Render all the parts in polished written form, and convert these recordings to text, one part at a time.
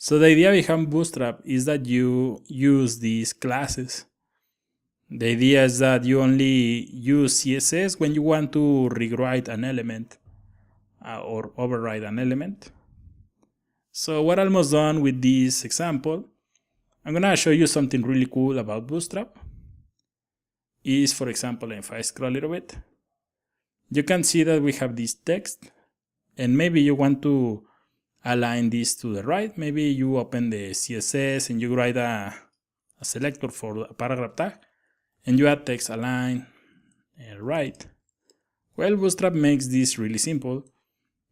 So the idea behind Bootstrap is that you use these classes. The idea is that you only use CSS when you want to rewrite an element or override an element. So we're almost done with this example. I'm gonna show you something really cool about Bootstrap. Is, for example, if I scroll a little bit, you can see that we have this text, and maybe you want to align this to the right. Maybe you open the CSS and you write a selector for a paragraph tag, and you add text align and right. Well, Bootstrap makes this really simple.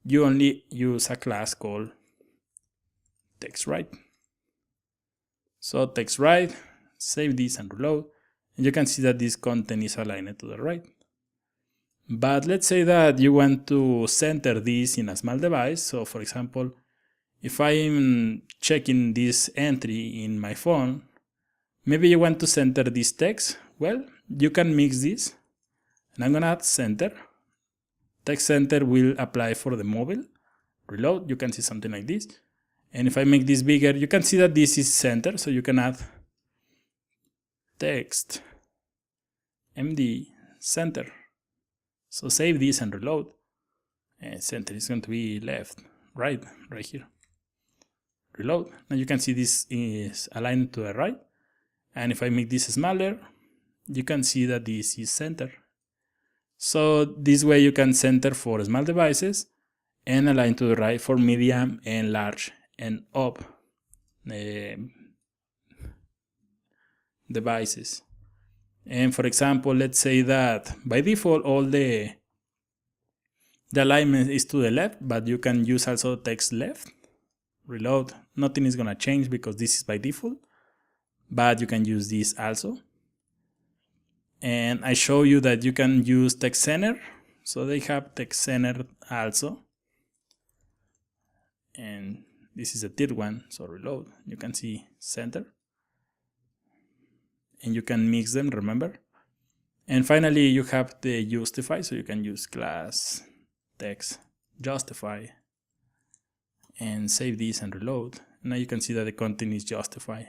You only use a class called textWrite. So textWrite, save this and reload, and you can see that this content is aligned to the right. But let's say that you want to center this in a small device. So for example, if I'm checking this entry in my phone, maybe you want to center this text. Well, you can mix this, and I'm gonna add center. Text center will apply for the mobile. Reload, you can see something like this. And if I make this bigger, you can see that this is center, so you can add text MD center. So save this and reload. And center is going to be left, right here. Reload. Now you can see this is aligned to the right. And if I make this smaller, you can see that this is center. So this way you can center for small devices and align to the right for medium and large and up devices. And for example, let's say that by default all the alignment is to the left, but you can use also text left. Reload, nothing is gonna change because this is by default, but you can use this also. And I show you that you can use text center, so they have text center also. And this is a third one, so reload, you can see center. And you can mix them, remember? And finally, you have the justify, so you can use class text justify and save this and reload. Now you can see that the content is justify.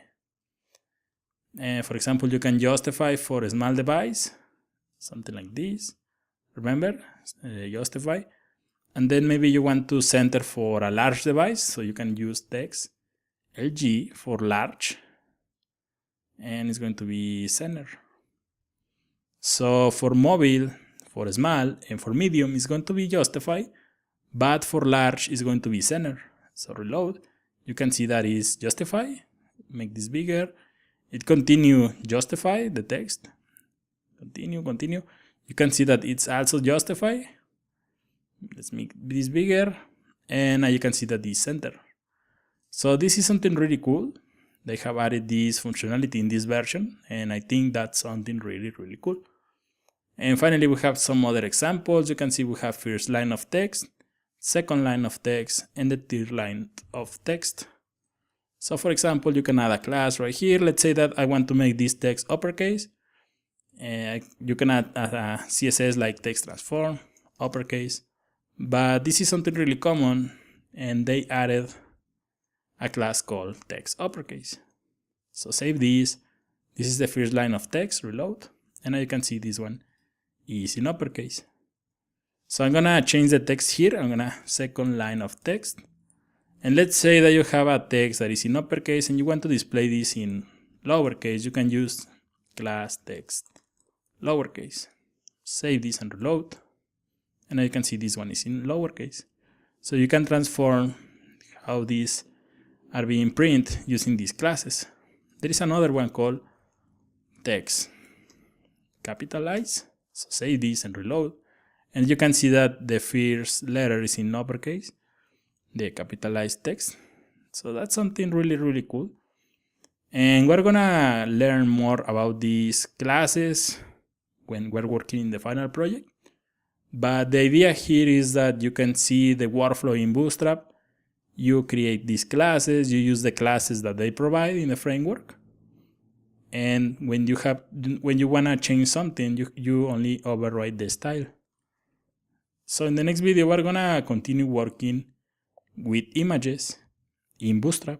And for example, you can justify for a small device, something like this. Remember, justify. And then maybe you want to center for a large device, so you can use text LG for large. And it's going to be center. So for mobile, for small, and for medium, it's going to be justify, but for large, it's going to be center. So reload, you can see that is justify, make this bigger, it continue justify the text, continue, you can see that it's also justify, let's make this bigger, and now you can see that it's center. So this is something really cool. They have added this functionality in this version, and I think that's something really, really cool. And finally, we have some other examples. You can see we have first line of text, second line of text, and the third line of text. So for example, you can add a class right here. Let's say that I want to make this text uppercase. You can add a CSS like text transform, uppercase. But this is something really common, and they added a class called text uppercase. So save this. This is the first line of text, reload, and now you can see this one is in uppercase. So I'm gonna change the text here. I'm gonna second line of text, and let's say that you have a text that is in uppercase and you want to display this in lowercase. You can use class text lowercase. Save this and reload, and now you can see this one is in lowercase. So you can transform how these are being printed using these classes. There is another one called text capitalize. So save this and reload, and you can see that the first letter is in uppercase, the capitalized text. So that's something really, really cool. And we're gonna learn more about these classes when we're working in the final project. But the idea here is that you can see the workflow in Bootstrap. You create these classes, you use the classes that they provide in the framework. And when you wanna change something, you only override the style. So in the next video, we're gonna continue working with images in Bootstrap.